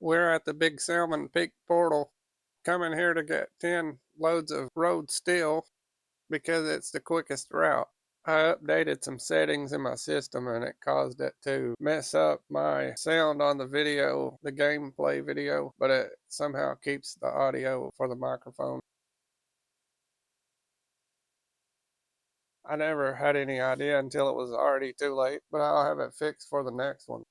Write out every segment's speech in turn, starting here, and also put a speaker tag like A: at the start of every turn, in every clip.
A: We're at the Big Salmon Peak portal, coming here to get 10 loads of road steel because it's the quickest route. I updated some settings in my system and it caused it to mess up my sound on the video, the gameplay video, but it somehow keeps the audio for the microphone. I never had any idea until it was already too late, but I'll have it fixed for the next one.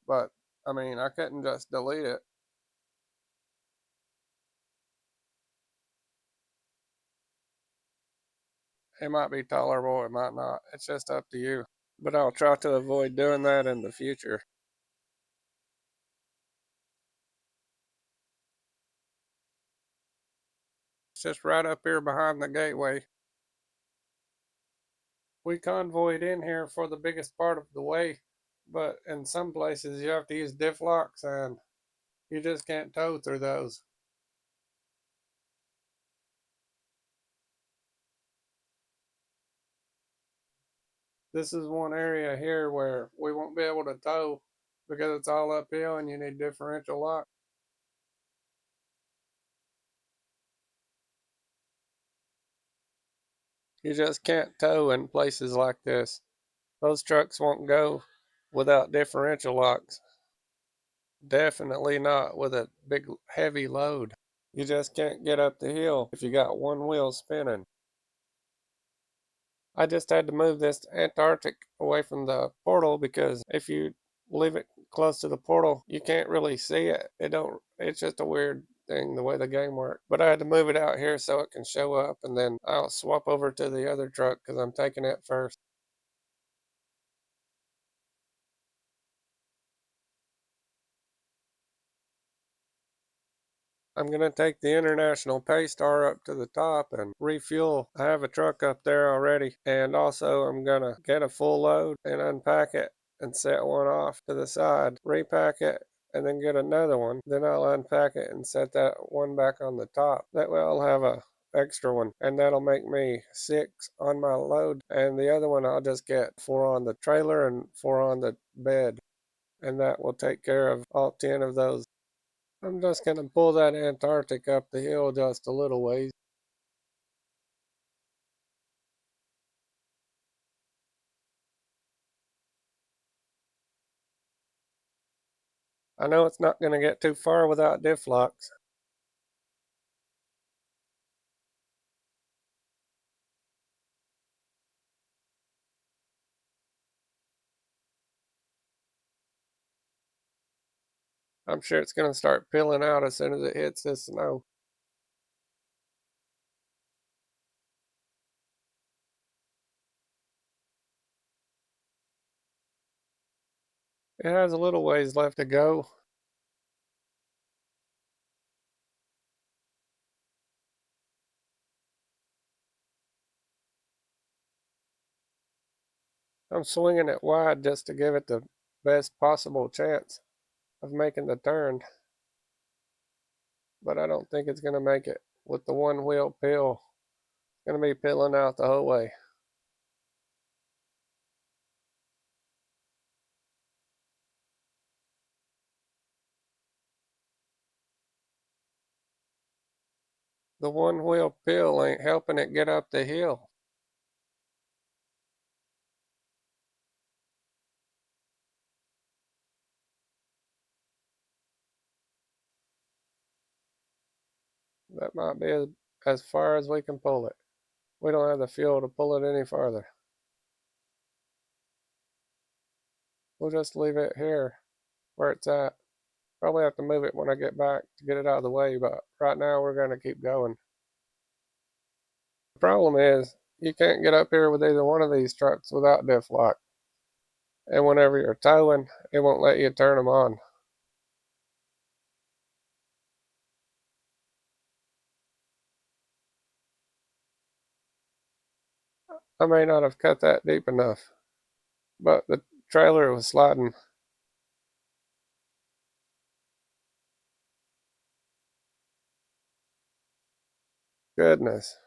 A: But I mean, I couldn't just delete it. It might be tolerable, it might not. It's just up to you. But I'll try to avoid doing that in the future. It's just right up here behind the gateway. We convoyed in here for the biggest part of the way, but in some places you have to use diff locks and you just can't tow through those. This is one area here where we won't be able to tow because it's all uphill and you need differential lock. You just can't tow in places like this. Those trucks won't go without differential locks. Definitely not with a big heavy load. You just can't get up the hill if you got one wheel spinning. I just had to move this Antarctic away from the portal because if you leave it close to the portal, you can't really see it. It's just a weird thing the way the game works. But I had to move it out here so it can show up and then I'll swap over to the other truck because I'm taking it first. I'm going to take the International Paystar up to the top and refuel. I have a truck up there already. And also, I'm going to get a full load and unpack it and set one off to the side, repack it, and then get another one. Then I'll unpack it and set that one back on the top. That way, I'll have a extra one, and that'll make me 6 on my load. And the other one, I'll just get 4 on the trailer and 4 on the bed. And that will take care of all 10 of those. I'm just going to pull that Antarctic up the hill just a little ways. I know it's not going to get too far without diff locks. I'm sure it's going to start peeling out as soon as it hits this snow. It has a little ways left to go. I'm swinging it wide just to give it the best possible chance of making the turn, but I don't think it's going to make it with the one wheel peel. It's going to be peeling out the whole way. The one wheel peel ain't helping it get up the hill. That might be as far as we can pull it. We don't have the fuel to pull it any farther. We'll just leave it here where it's at. Probably have to move it when I get back to get it out of the way, but right now we're going to keep going. The problem is you can't get up here with either one of these trucks without diff lock. And whenever you're towing, it won't let you turn them on. I may not have cut that deep enough, but the trailer was sliding. Goodness.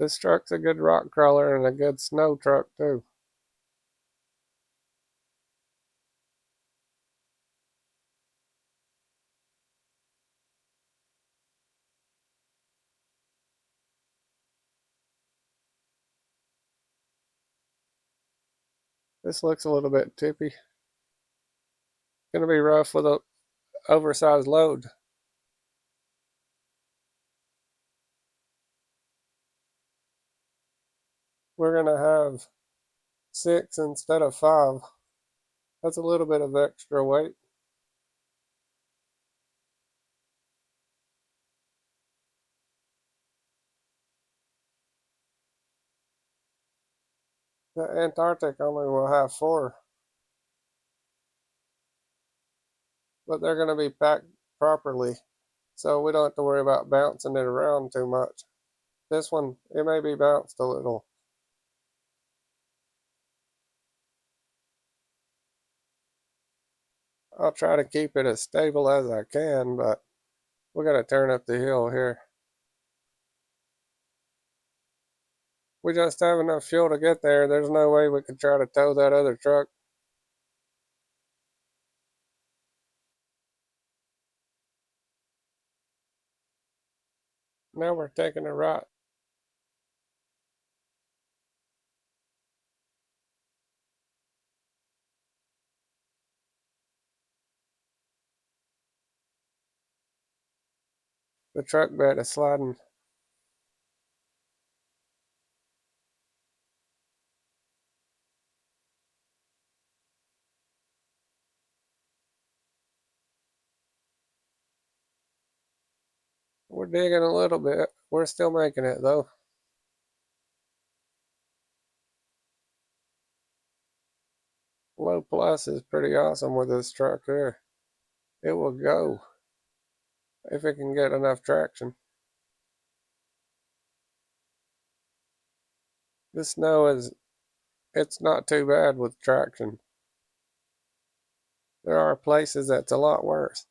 A: This truck's a good rock crawler and a good snow truck too. This looks a little bit tippy. Gonna be rough with a oversized load. We're gonna have 6 instead of 5. That's a little bit of extra weight. The Antarctic only will have 4, but they're gonna be packed properly, so we don't have to worry about bouncing it around too much. This one, it may be bounced a little. I'll try to keep it as stable as I can, but we gotta turn up the hill here. We just have enough fuel to get there. There's no way we could try to tow that other truck. Now we're taking a right. The truck bed is sliding. We're digging a little bit. We're still making it though. Low plus is pretty awesome with this truck here. It will go if it can get enough traction. The snow is, it's not too bad with traction. There are places that's a lot worse.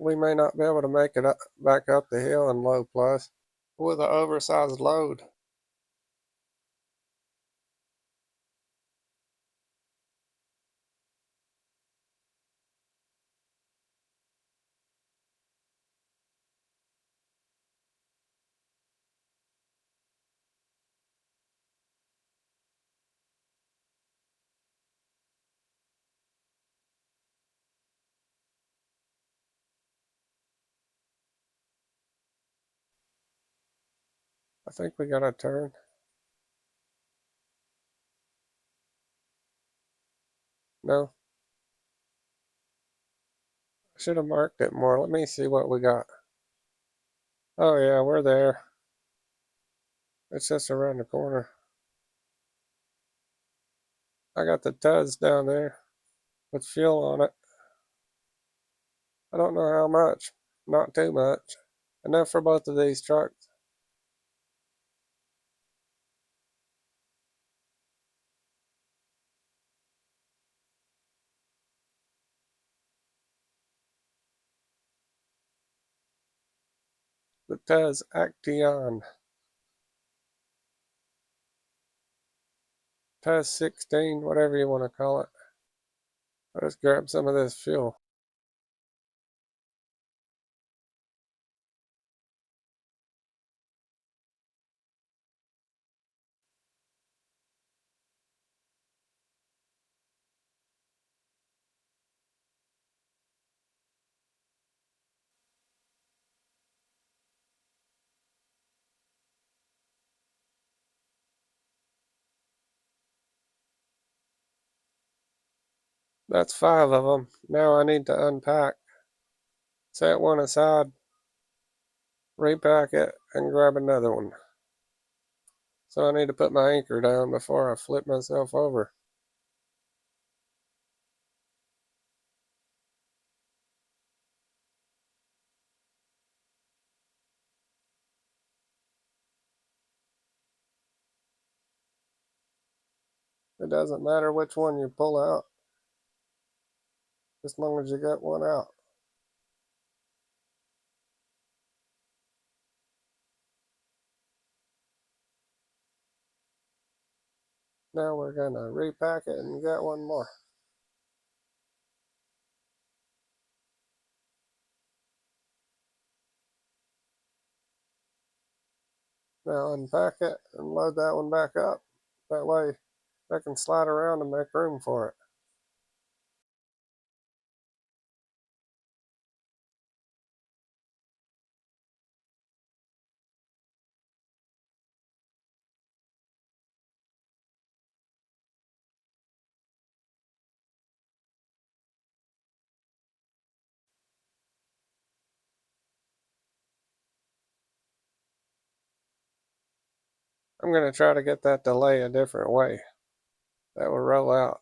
A: We may not be able to make it back up the hill in low plus with an oversized load. I think we got a turn. No, should have marked it more. Let me see what we got. Oh yeah, we're there. It's just around the corner. I got the Tuz down there with fuel on it. I don't know how much. Not too much. Enough for both of these trucks. The Tuz Actaeon. Tuz 16, whatever you want to call it. Let's grab some of this fuel. That's 5 of them. Now I need to unpack. Set one aside, repack it, and grab another one. So I need to put my anchor down before I flip myself over. It doesn't matter which one you pull out, as long as you get one out. Now we're going to repack it and get one more. Now unpack it and load that one back up. That way I can slide around and make room for it. I'm going to try to get that to lay a different way. That will roll out.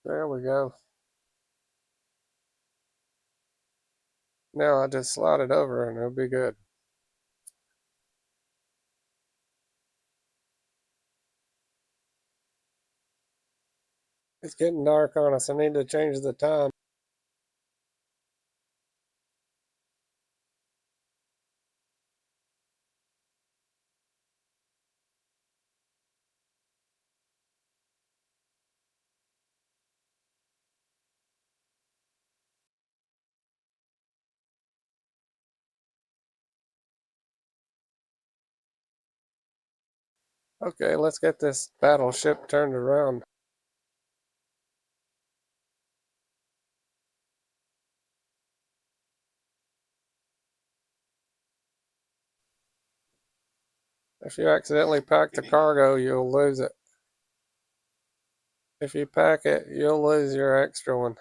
A: There we go. Now I just slide it over and it'll be good. It's getting dark on us. I need to change the time. Okay, let's get this battleship turned around. If you accidentally pack the cargo, you'll lose it. If you pack it, you'll lose your extra one.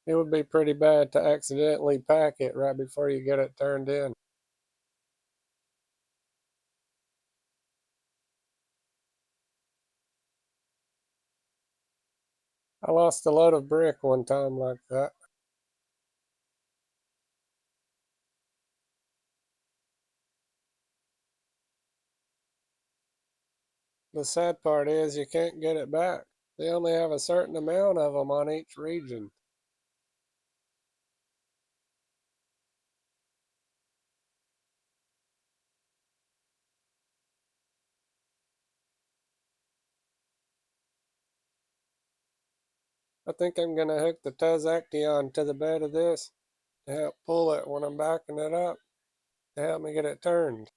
A: It would be pretty bad to accidentally pack it right before you get it turned in. I lost a load of brick one time like that. The sad part is you can't get it back. They only have a certain amount of them on each region. I think I'm going to hook the Actaeon to the bed of this to help pull it when I'm backing it up to help me get it turned.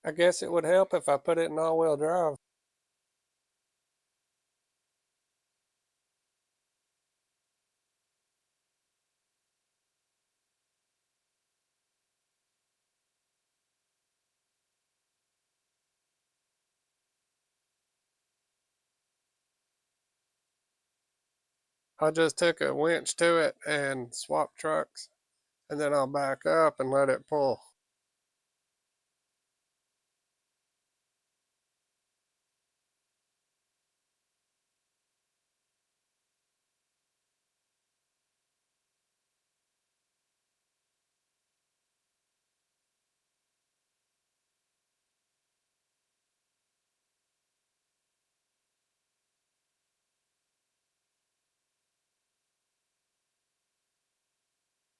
A: I guess it would help if I put it in all-wheel drive. I just took a winch to it and swapped trucks, and then I'll back up and let it pull.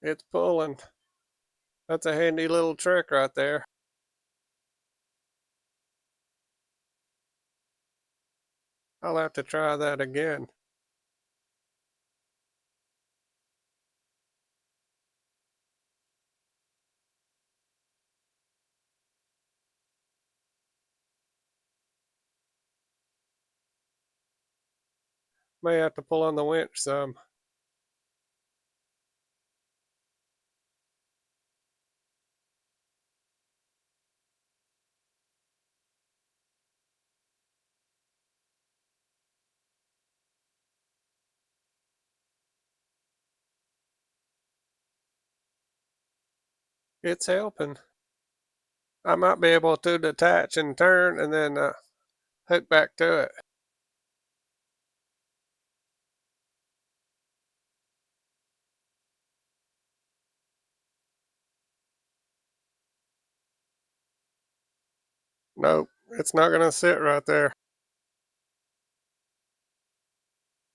A: It's pulling. That's a handy little trick right there. I'll have to try that again. May have to pull on the winch some. It's helping. I might be able to detach and turn and then hook back to it. Nope, it's not going to sit right there.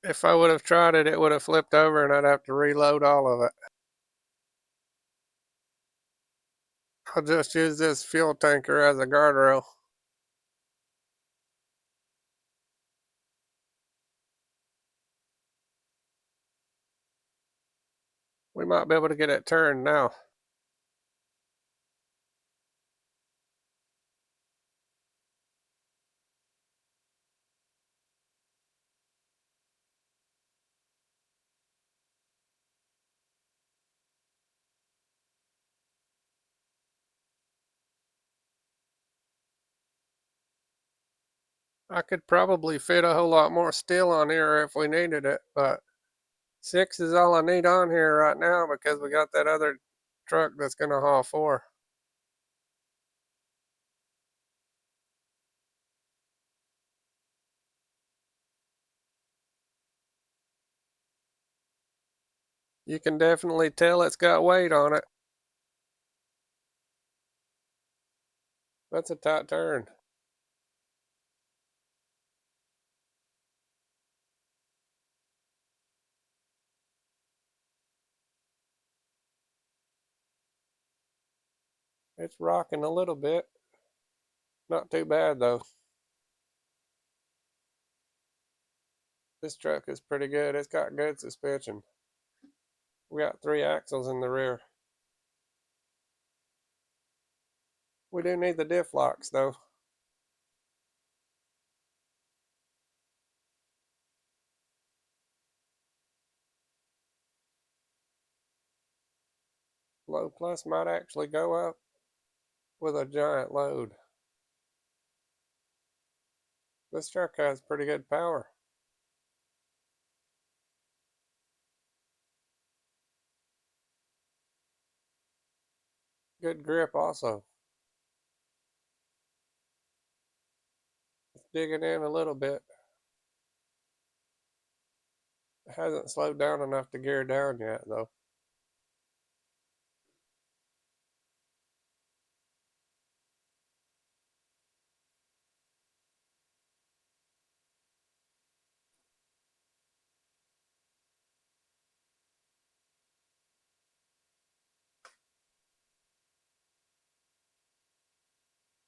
A: If I would have tried it, it would have flipped over and I'd have to reload all of it. I'll just use this fuel tanker as a guardrail. We might be able to get it turned now. I could probably fit a whole lot more steel on here if we needed it, but 6 is all I need on here right now because we got that other truck that's going to haul 4. You can definitely tell it's got weight on it. That's a tight turn. It's rocking a little bit. Not too bad though. This truck is pretty good. It's got good suspension. We got 3 axles in the rear. We do need the diff locks though. Low plus might actually go up with a giant load. This truck has pretty good power. Good grip also. It's digging in a little bit. It hasn't slowed down enough to gear down yet though.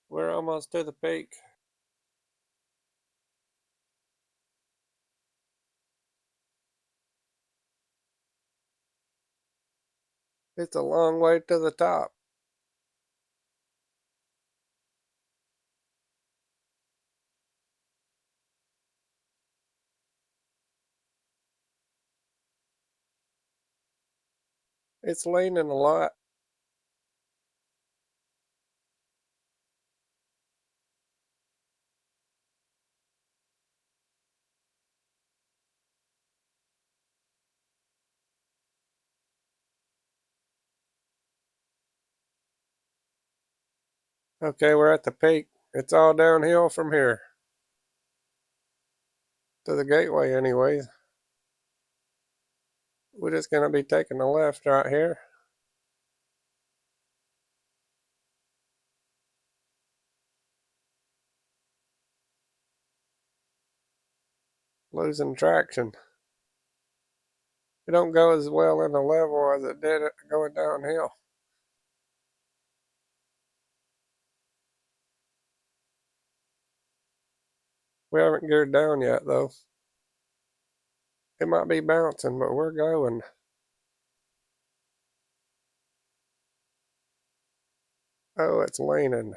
A: We're almost to the peak. It's a long way to the top. It's leaning a lot. Okay, we're at the peak. It's all downhill from here. To the gateway anyways. We're just going to be taking a left right here. Losing traction. It don't go as well in the level as it did going downhill. We haven't geared down yet though. It might be bouncing, but we're going. Oh, it's leaning.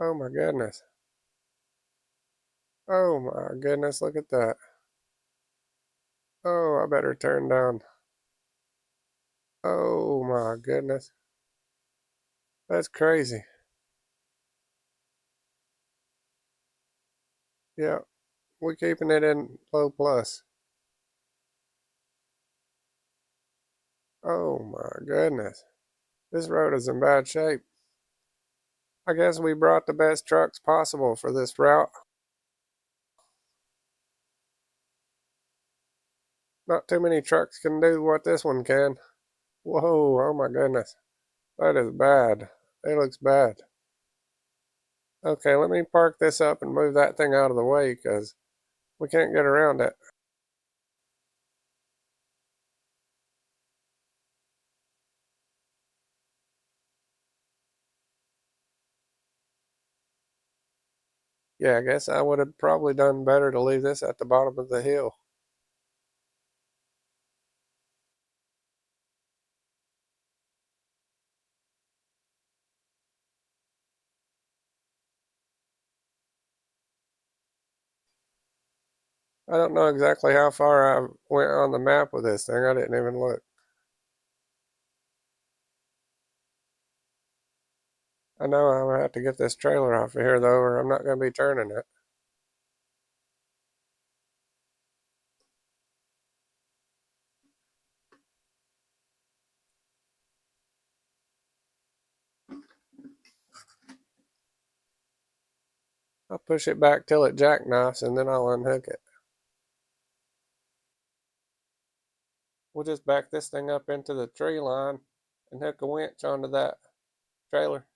A: Oh my goodness. Oh my goodness, look at that. Oh, I better turn down. Oh my goodness. That's crazy. Yeah, we're keeping it in low plus. Oh my goodness. This road is in bad shape. I guess we brought the best trucks possible for this route. Not too many trucks can do what this one can. Whoa, oh my goodness. That is bad. It looks bad. Okay, let me park this up and move that thing out of the way because we can't get around it. Yeah, I guess I would have probably done better to leave this at the bottom of the hill. I don't know exactly how far I went on the map with this thing. I didn't even look. I know I'm gonna have to get this trailer off of here though, or I'm not gonna be turning it. I'll push it back till it jackknifes and then I'll unhook it. We'll just back this thing up into the tree line and hook a winch onto that trailer.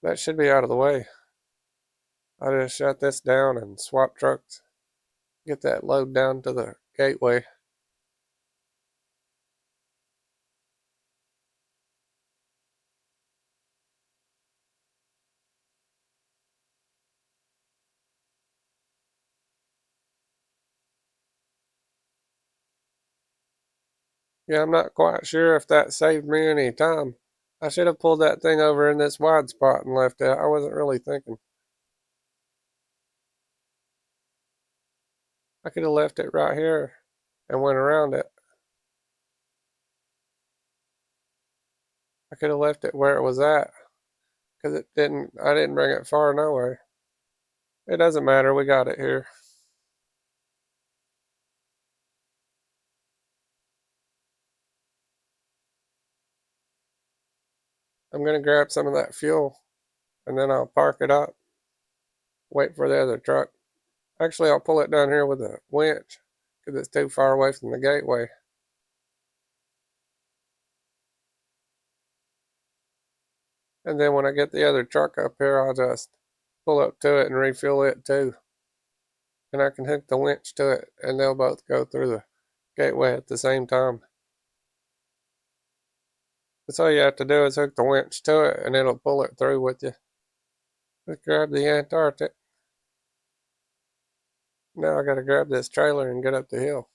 A: That should be out of the way. I'll just shut this down and swap trucks. Get that load down to the gateway. Yeah, I'm not quite sure if that saved me any time. I should have pulled that thing over in this wide spot and left it. I wasn't really thinking. I could have left it right here and went around it. I could have left it where it was at because I didn't bring it far nowhere. It doesn't matter. We got it here. I'm going to grab some of that fuel and then I'll park it up, wait for the other truck. Actually, I'll pull it down here with a winch because it's too far away from the gateway. And then when I get the other truck up here, I'll just pull up to it and refuel it too. And I can hook the winch to it, and they'll both go through the gateway at the same time. That's all you have to do is hook the winch to it, and it'll pull it through with you. Let's grab the Antarctic. Now I gotta grab this trailer and get up the hill.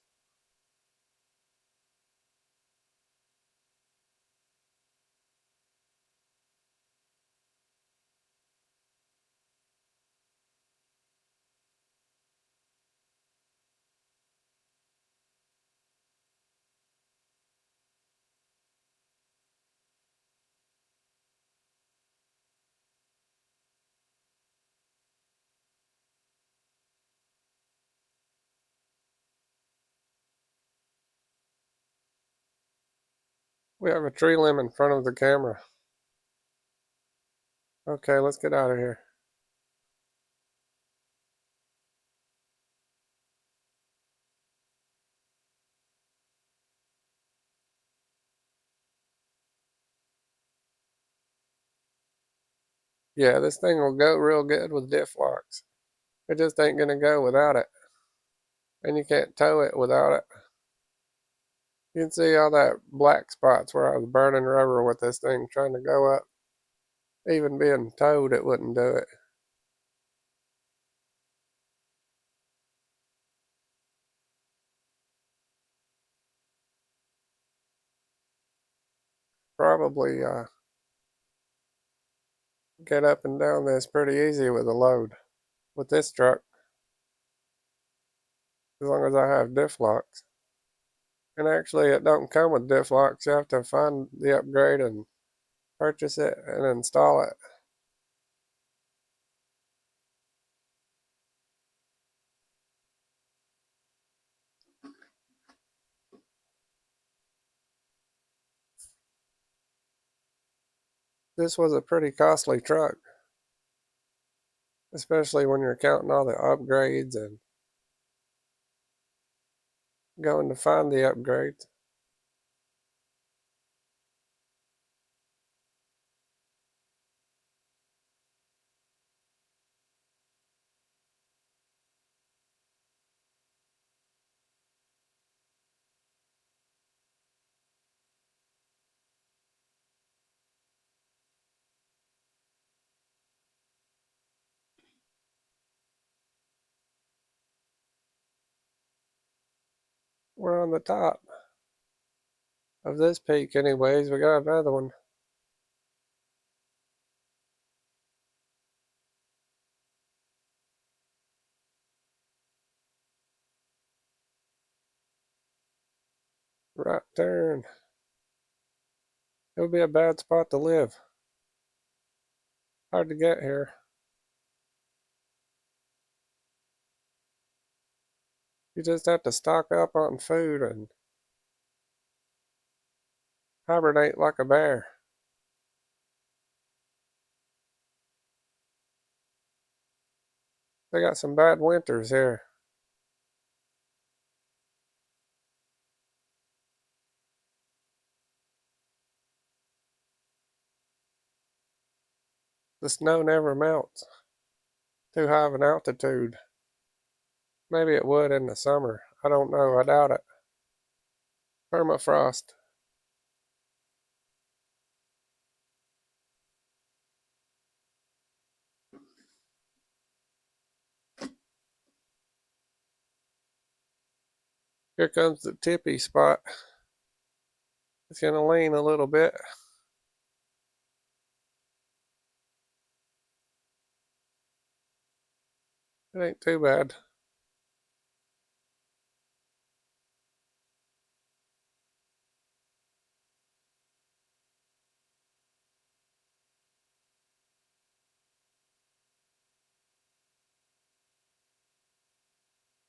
A: We have a tree limb in front of the camera. Okay, let's get out of here. Yeah, this thing will go real good with diff locks. It just ain't gonna go without it. And you can't tow it without it. You can see all that black spots where I was burning rubber with this thing trying to go up. Even being towed, it wouldn't do it. Probably get up and down this pretty easy with a load with this truck, as long as I have diff locks. And actually, it don't come with diff locks. You have to find the upgrade and purchase it and install it. This was a pretty costly truck, especially when you're counting all the upgrades and going to find the upgrades. We're on the top of this peak anyways. We got another one. Right turn. It would be a bad spot to live. Hard to get here. You just have to stock up on food and hibernate like a bear. They got some bad winters here. The snow never melts. Too high of an altitude. Maybe it would in the summer. I don't know. I doubt it. Permafrost. Here comes the tippy spot. It's going to lean a little bit. It ain't too bad.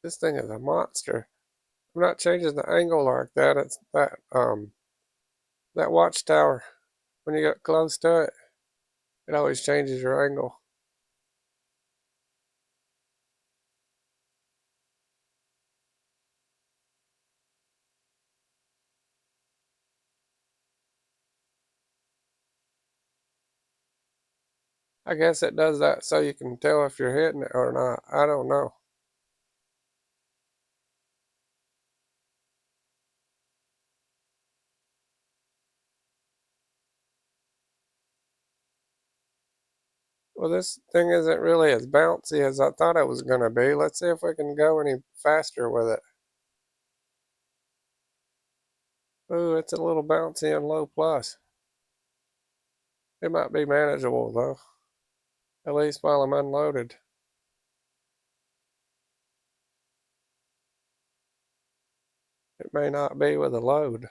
A: This thing is a monster. I'm not changing the angle like that. It's that watchtower. When you get close to it, it always changes your angle. I guess it does that so you can tell if you're hitting it or not. I don't know. Well, this thing isn't really as bouncy as I thought it was going to be. Let's see if we can go any faster with it. Ooh, it's a little bouncy and low plus. It might be manageable though, at least while I'm unloaded. It may not be with a load.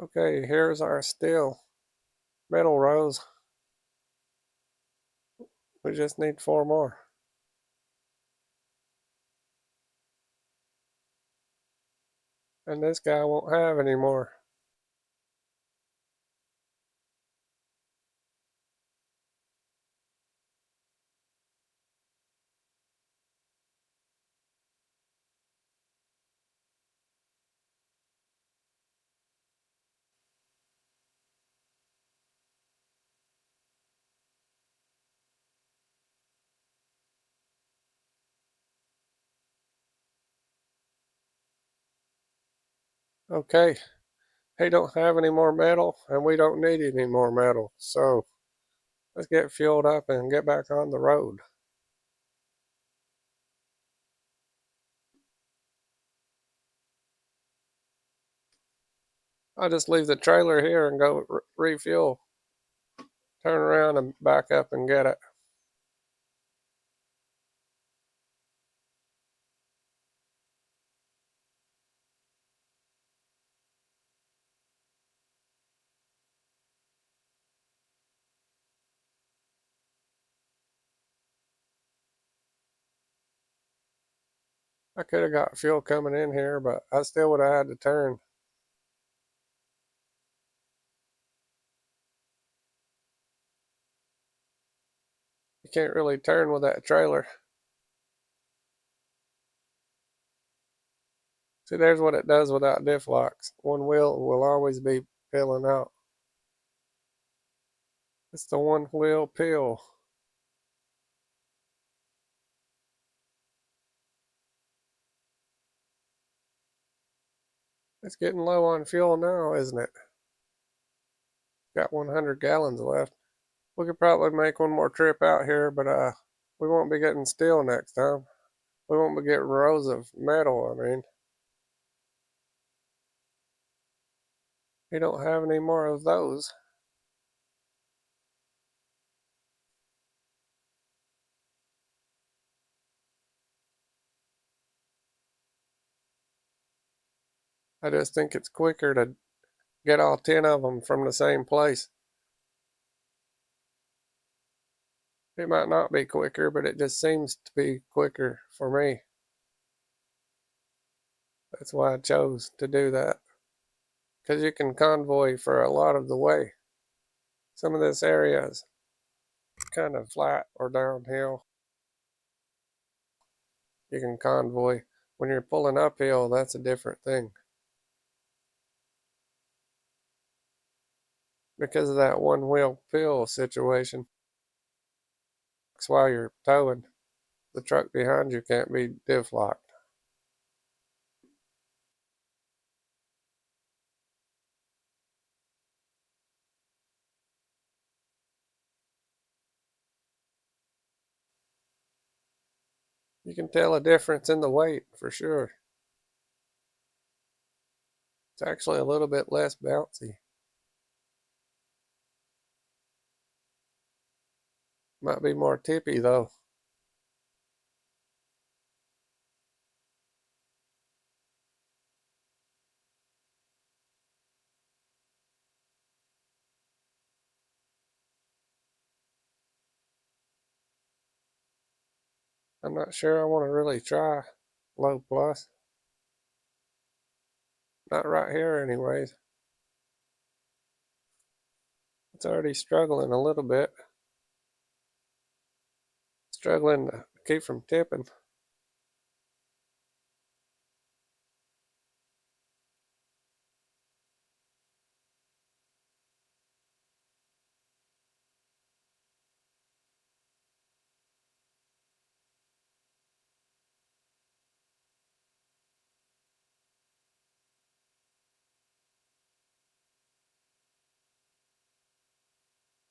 A: Okay, here's our steel metal rows. We just need 4 more. And this guy won't have any more. Okay, he don't have any more metal, and we don't need any more metal. So let's get fueled up and get back on the road. I'll just leave the trailer here and go refuel, turn around and back up and get it. I could have got fuel coming in here, but I still would have had to turn. You can't really turn with that trailer. See, there's what it does without diff locks. One wheel will always be peeling out. It's the one wheel peel. It's getting low on fuel now, isn't it? Got 100 gallons left. We could probably make one more trip out here, but we won't be getting steel next time. We won't be getting rows of metal, I mean. We don't have any more of those. I just think it's quicker to get all 10 of them from the same place. It might not be quicker, but it just seems to be quicker for me. That's why I chose to do that. Because you can convoy for a lot of the way. Some of this area is kind of flat or downhill. You can convoy. When you're pulling uphill, that's a different thing. Because of that one wheel peel situation. That's why you're towing. The truck behind you can't be diff locked. You can tell a difference in the weight for sure. It's actually a little bit less bouncy. Might be more tippy though. I'm not sure I want to really try low plus. Not right here, anyways. It's already struggling a little bit. Struggling to keep from tipping.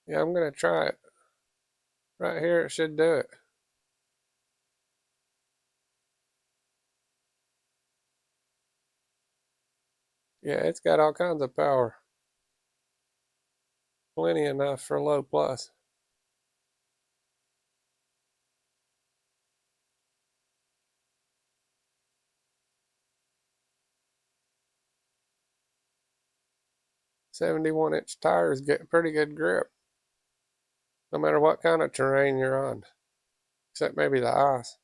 A: 'Yeah, I'm gonna try it. Right here, it should do it. Yeah, it's got all kinds of power. Plenty enough for low plus. 71-inch tires get pretty good grip, no matter what kind of terrain you're on, except maybe the ice.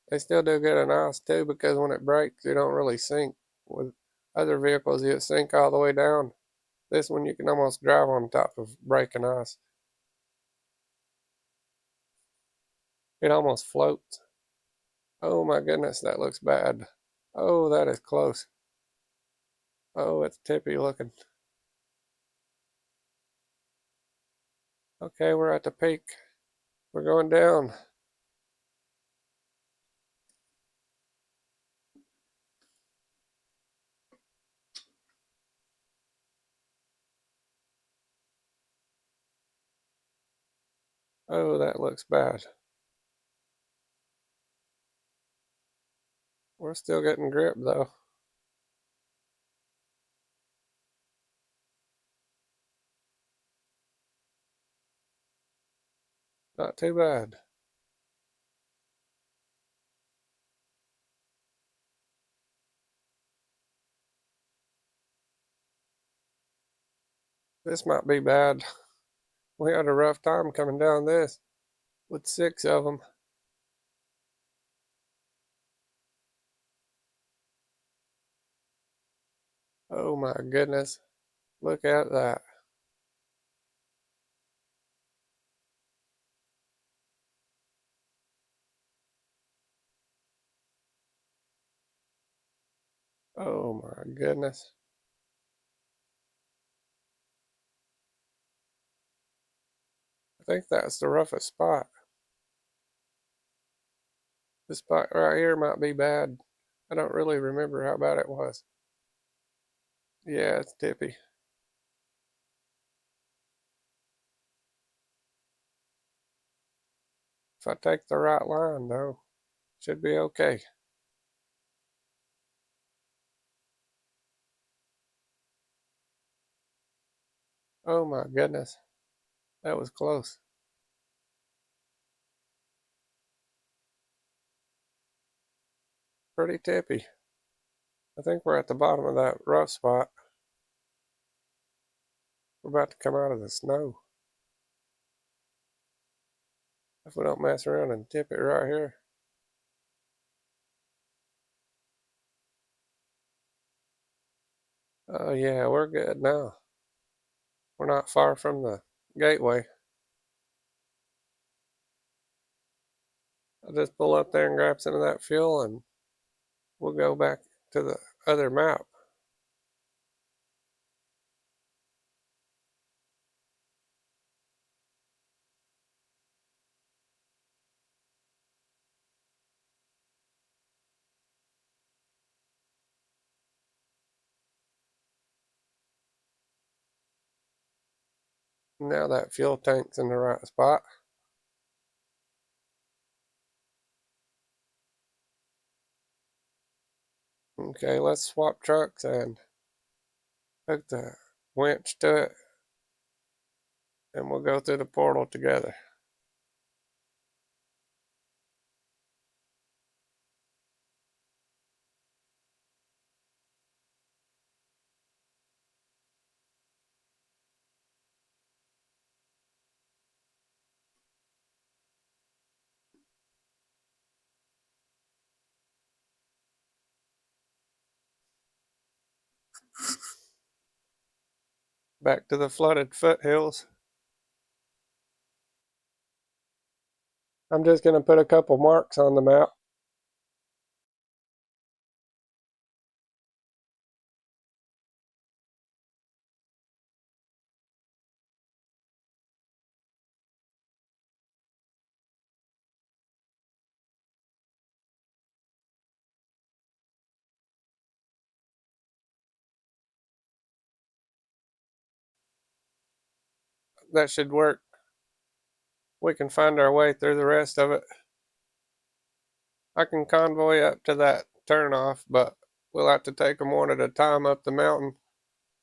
A: They still do good on ice too, because when it breaks, you don't really sink. With other vehicles, you sink all the way down. This one, you can almost drive on top of breaking ice. It almost floats. Oh my goodness, that looks bad. Oh, that is close. Oh, it's tippy looking. Okay, we're at the peak. We're going down. Oh, that looks bad. We're still getting grip though. Not too bad. This might be bad. We had a rough time coming down this with 6 of them. Oh my goodness. Look at that. Oh my goodness. I think that's the roughest spot. This spot right here might be bad. I don't really remember how bad it was. Yeah, it's tippy. If I take the right line though, should be okay. Oh my goodness. That was close. Pretty tippy. I think we're at the bottom of that rough spot. We're about to come out of the snow. If we don't mess around and tip it right here. Oh yeah, we're good now. We're not far from the gateway. I'll just pull up there and grab some of that fuel and we'll go back to the other map. Now that fuel tank's in the right spot. Okay, let's swap trucks and hook the winch to it and we'll go through the portal together. Back to the flooded foothills. I'm just going to put a couple marks on the map. That should work. We can find our way through the rest of it. I can convoy up to that turnoff, but we'll have to take them one at a time up the mountain.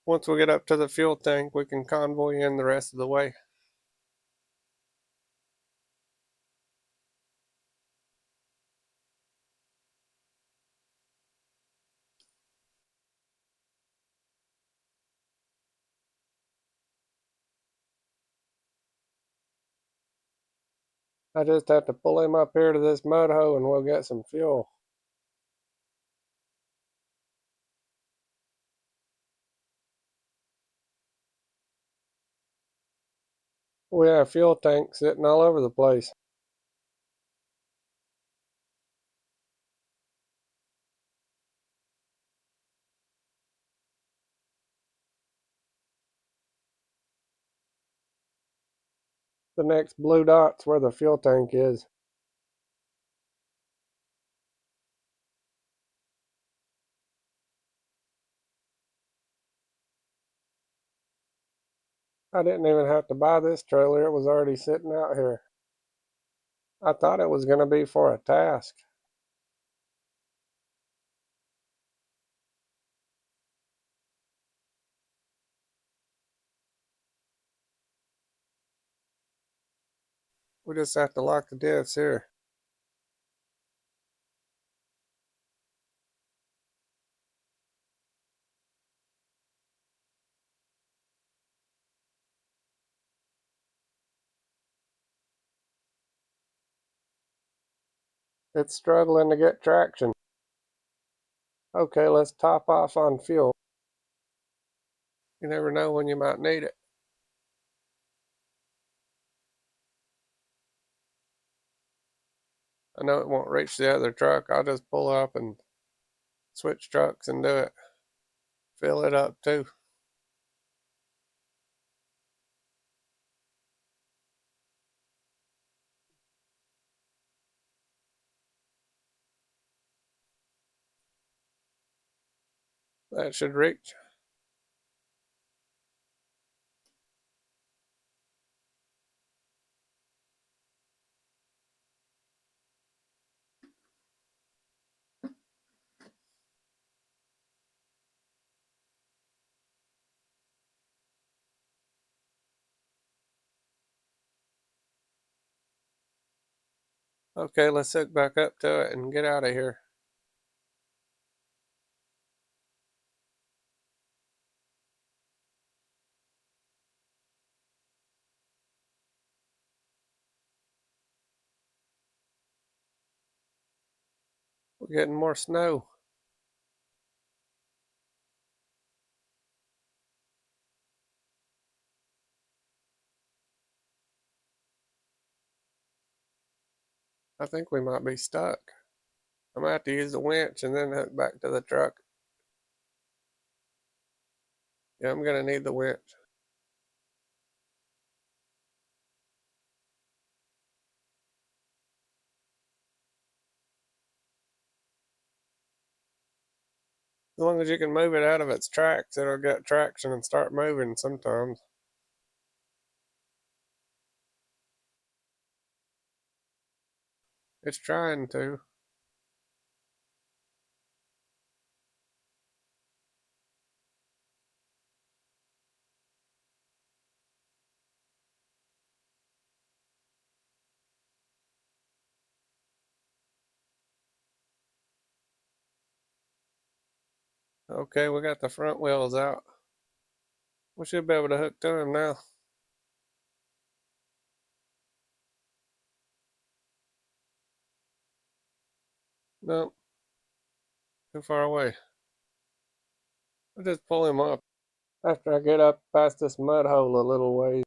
A: Once we get up to the fuel tank, we can convoy in the rest of the way. I just have to pull him up here to this mud hoe and we'll get some fuel. We have fuel tanks sitting all over the place. The next blue dot's where the fuel tank is. I didn't even have to buy this trailer, it was already sitting out here. I thought it was going to be for a task. We just have to lock the diffs here. It's struggling to get traction. Okay, let's top off on fuel. You never know when you might need it. I know it won't reach the other truck. I'll just pull up and switch trucks and do it. Fill it up too. That should reach. Okay, let's hook back up to it and get out of here. We're getting more snow. I think we might be stuck. I'm gonna have to use the winch and then hook back to the truck. Yeah, I'm gonna need the winch. As long as you can move it out of its tracks, it'll get traction and start moving sometimes. It's trying to. Okay, we got the front wheels out. We should be able to hook to him now. Nope, too far away. I'll just pull him up after I get up past this mud hole a little ways.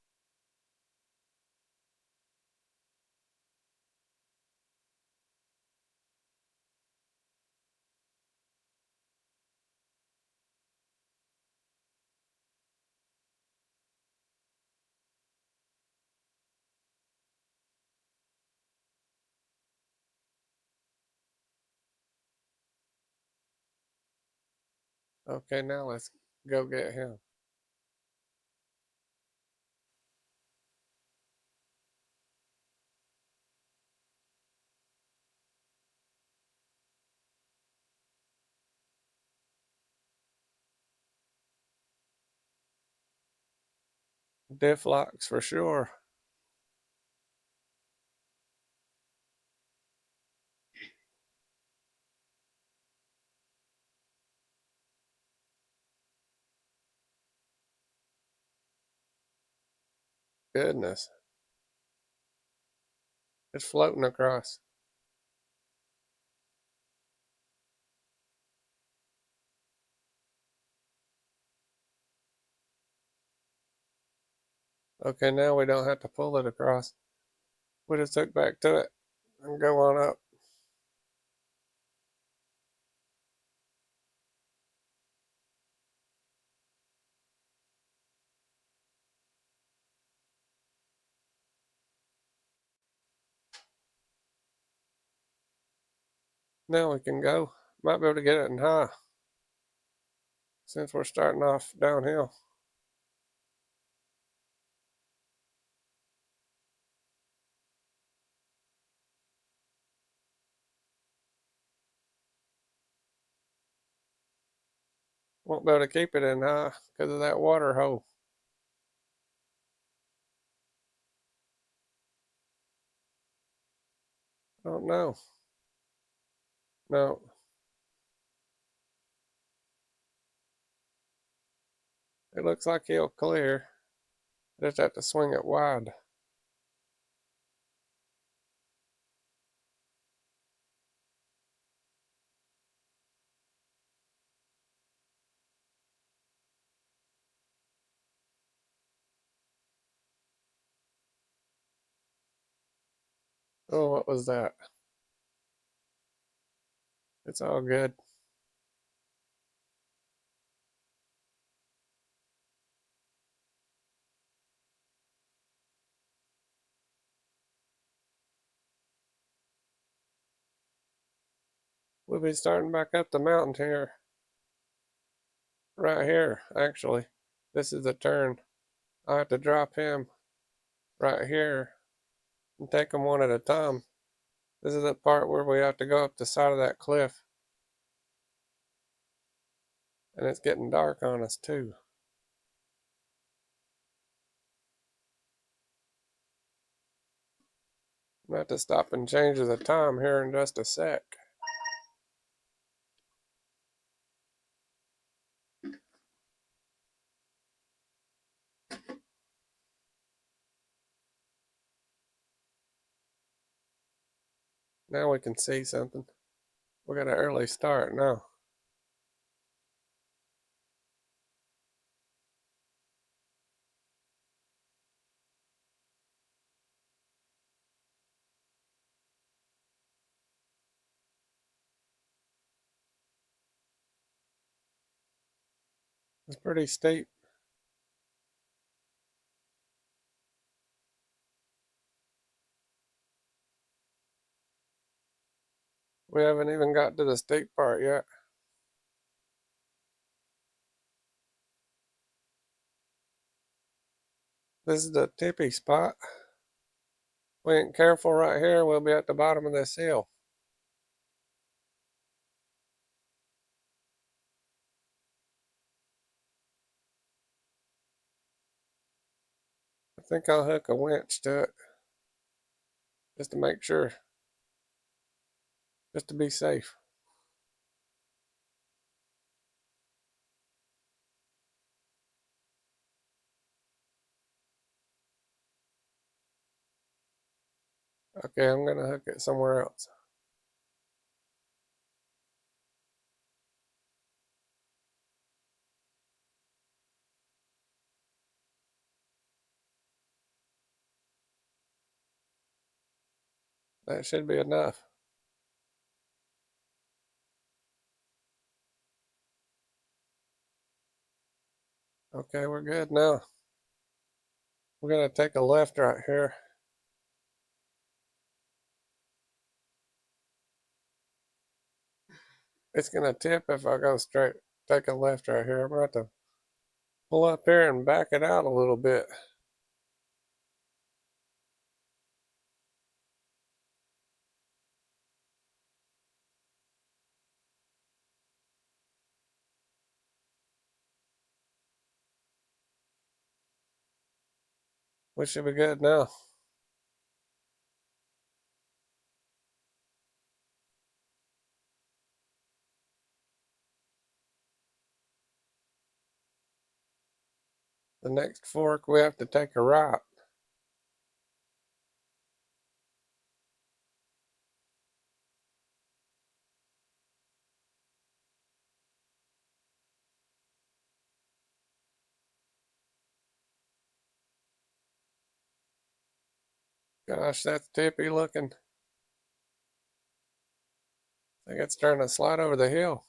A: Okay, now let's go get him. Diff locks for sure. Goodness, it's floating across. Okay, now we don't have to pull it across. We just hook back to it and go on up. Now we can go. Might be able to get it in high since we're starting off downhill. Won't be able to keep it in high because of that water hole. Don't know. No. It looks like he'll clear. Just have to swing it wide. Oh, what was that? It's all good. We'll be starting back up the mountain here. Right here, actually. This is the turn. I have to drop him right here and take them one at a time. This is the part where we have to go up the side of that cliff. And it's getting dark on us too. I'm going to have to stop and change the time here in just a sec. Now we can see something. We got an early start now. It's pretty steep. We haven't even got to the steep part yet. This is the tippy spot. We ain't careful right here, we'll be at the bottom of this hill. I think I'll hook a winch to it just to make sure, just to be safe. Okay, I'm gonna hook it somewhere else. That should be enough. Okay, we're good now. We're gonna take a left right here. It's gonna tip if I go straight. Take a left right here. I'm gonna have to pull up here and back it out a little bit. We should be good now. The next fork we have to take a right. Gosh, that's tippy looking. I think it's starting to slide over the hill.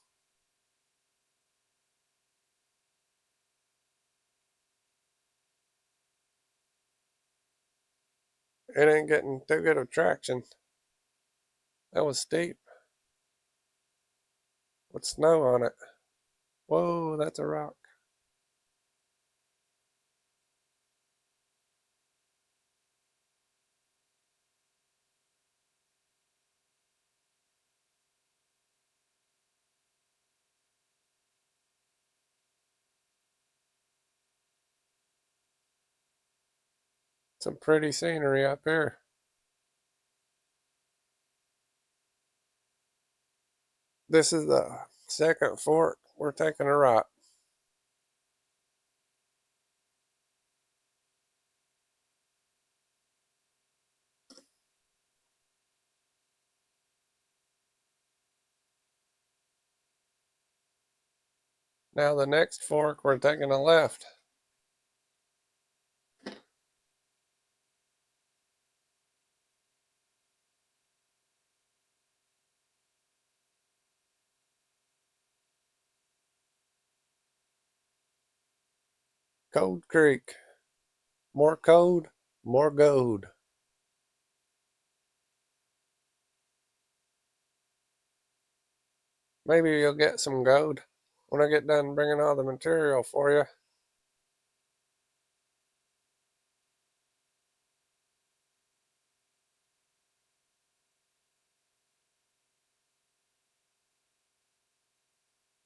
A: It ain't getting too good of traction. That was steep with snow on it. Whoa, that's a rock. Some pretty scenery up here. This is the second fork. We're taking a right. Now the next fork, we're taking a left. Cold Creek. More code, more gold. Maybe you'll get some gold when I get done bringing all the material for you.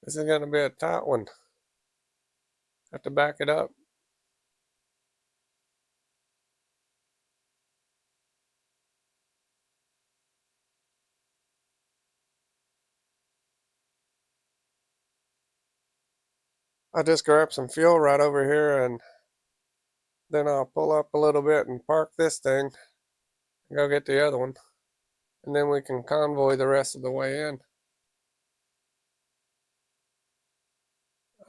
A: This is going to be a tight one. Have to back it up. I just grabbed some fuel right over here, and then I'll pull up a little bit and park this thing and go get the other one. And then we can convoy the rest of the way in.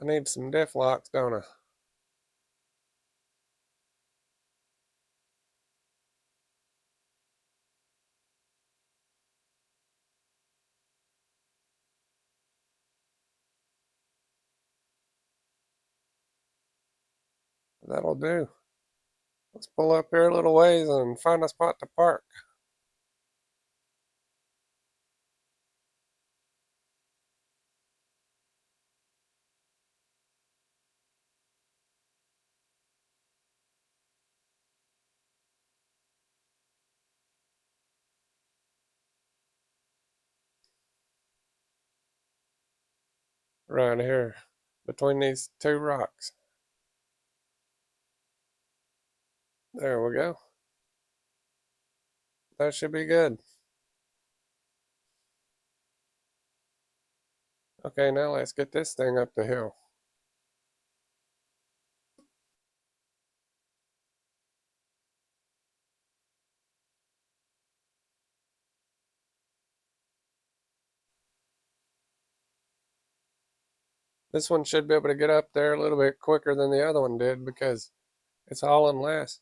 A: I need some diff locks, don't I? That'll do. Let's pull up here a little ways and find a spot to park. Right here, between these two rocks. There we go. That should be good. Okay, now let's get this thing up the hill. This one should be able to get up there a little bit quicker than the other one did because it's hauling less.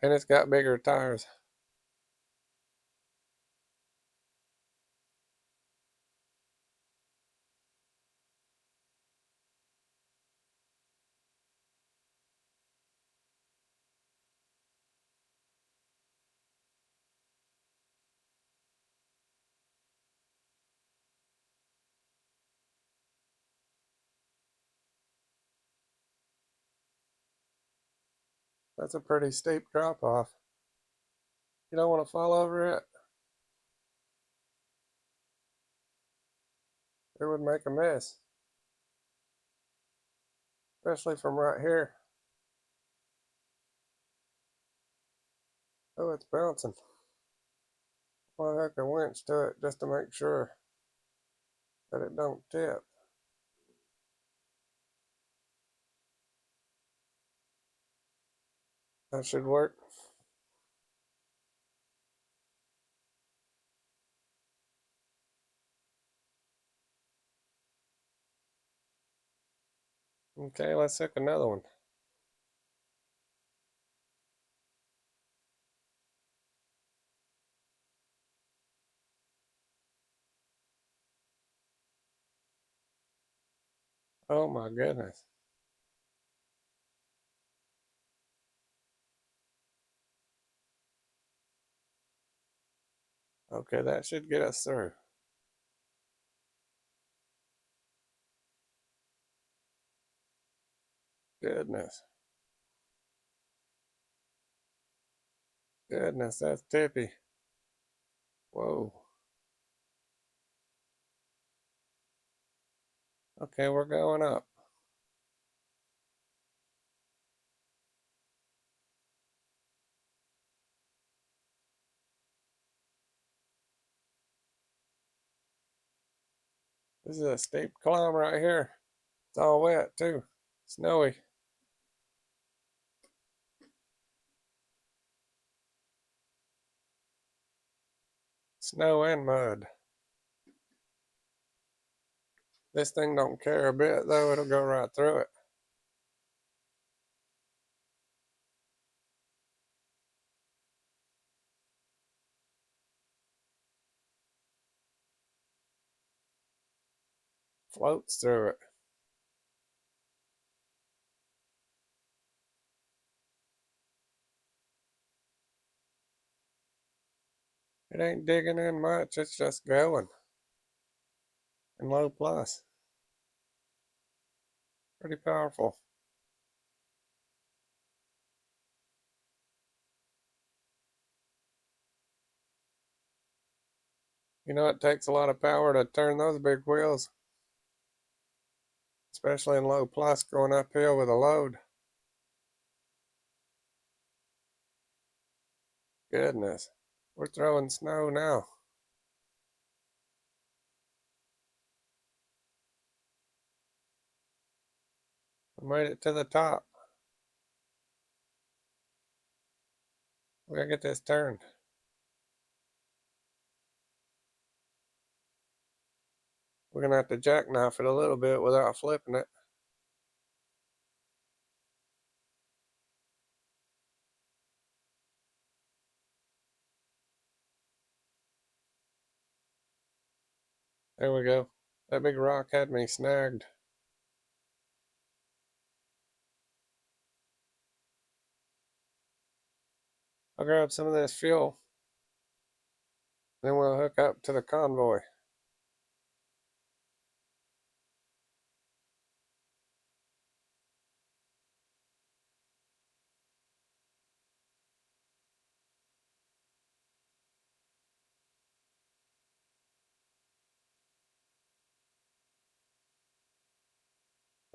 A: And it's got bigger tires. That's a pretty steep drop off. You don't want to fall over it. It would make a mess. Especially from right here. Oh, it's bouncing. I'll hook a winch to it just to make sure that it don't tip. That should work. Okay, let's hook another one. Oh my goodness. Okay, that should get us through. Goodness. Goodness, that's tippy. Whoa. Okay, we're going up. This is a steep climb right here. It's all wet too. Snowy. Snow and mud. This thing don't care a bit though, it'll go right through it. Floats through it. It ain't digging in much, it's just going. In low plus. Pretty powerful. You know, it takes a lot of power to turn those big wheels, especially in low plus going uphill with a load. Goodness, we're throwing snow now. We made it to the top. We gotta get this turned. We're gonna have to jackknife it a little bit without flipping it. There we go. That big rock had me snagged. I'll grab some of this fuel, then we'll hook up to the convoy.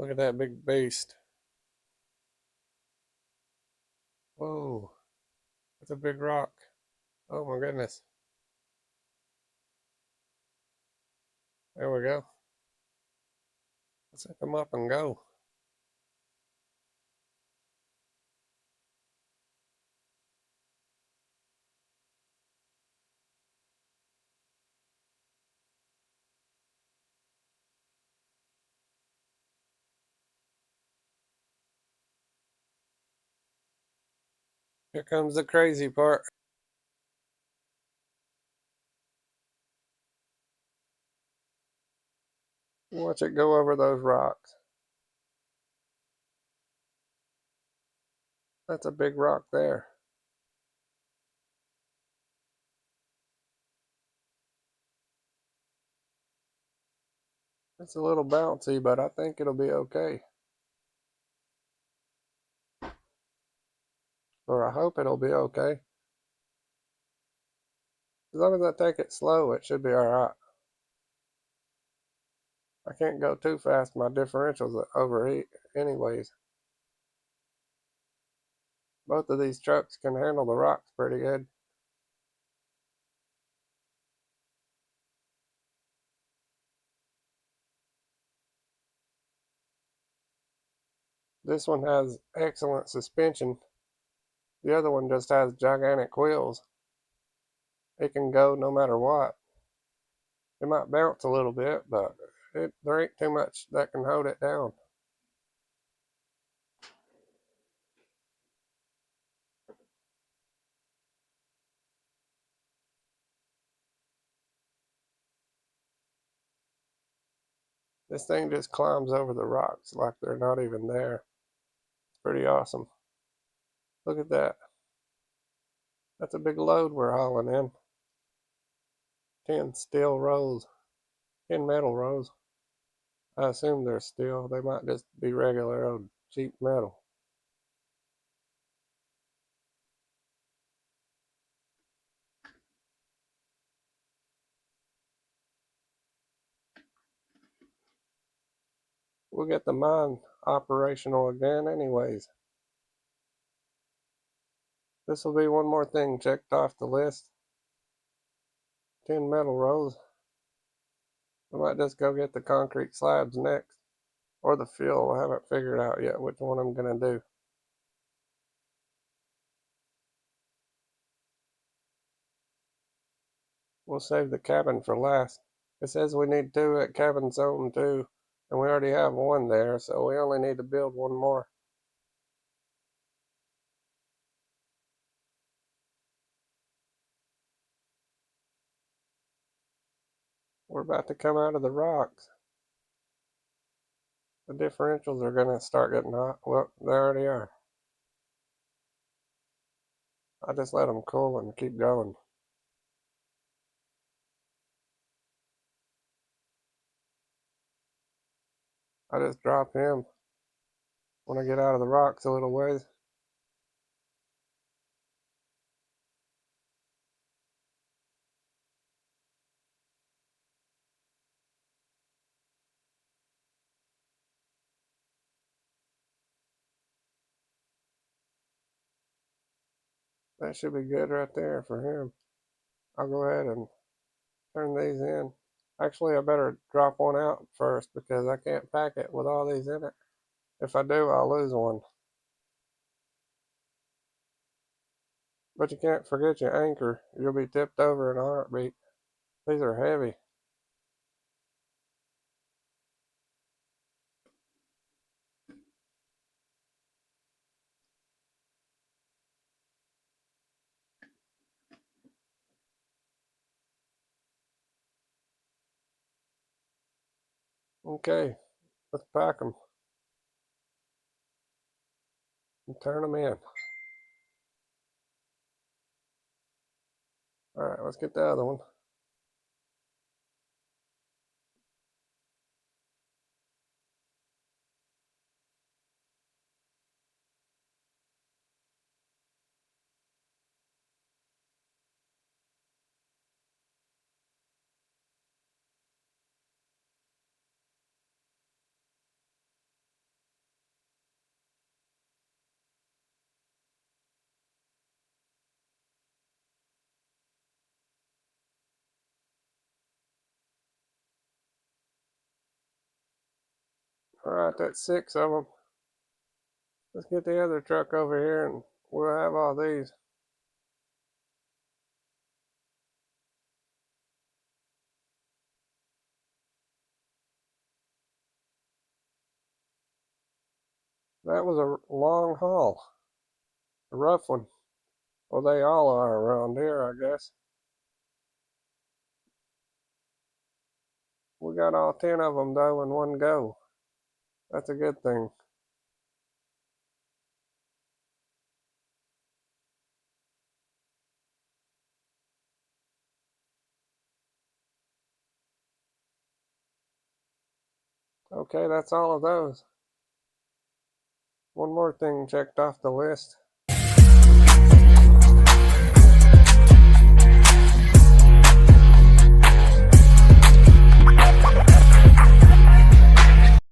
A: Look at that big beast. Whoa, that's a big rock. Oh my goodness. There we go. Let's hook them up and go. Here comes the crazy part. Watch it go over those rocks. That's a big rock there. It's a little bouncy, but I think it'll be okay. Or I hope it'll be okay. As long as I take it slow, it should be alright. I can't go too fast, my differentials overheat anyways. Both of these trucks can handle the rocks pretty good. This one has excellent suspension. The other one just has gigantic wheels. It can go no matter what. It might bounce a little bit, but there ain't too much that can hold it down. This thing just climbs over the rocks like they're not even there. It's pretty awesome. Look at that. That's a big load we're hauling in. 10 steel rows, 10 metal rows. I assume they're steel. They might just be regular old cheap metal. We'll get the mine operational again anyways. This will be one more thing checked off the list. 10 metal rows. I might just go get the concrete slabs next. Or the fuel. I haven't figured out yet which one I'm going to do. We'll save the cabin for last. It says we need two at cabin zone 2, and we already have one there, so we only need to build one more. We're about to come out of the rocks. The differentials are going to start getting hot. Well, they already are. I just let them cool and keep going. I just drop him when I get out of the rocks a little ways. That should be good right there for him. I'll go ahead and turn these in. Actually, I better drop one out first because I can't pack it with all these in it. If I do, I'll lose one. But you can't forget your anchor. You'll be tipped over in a heartbeat. These are heavy. Okay, let's pack them and turn them in. Alright, let's get the other one. Alright, that's 6 of them. Let's get the other truck over here and we'll have all these. That was a long haul. A rough one. Well, they all are around here, I guess. We got all 10 of them, though, in one go. That's a good thing. Okay, that's all of those. One more thing checked off the list.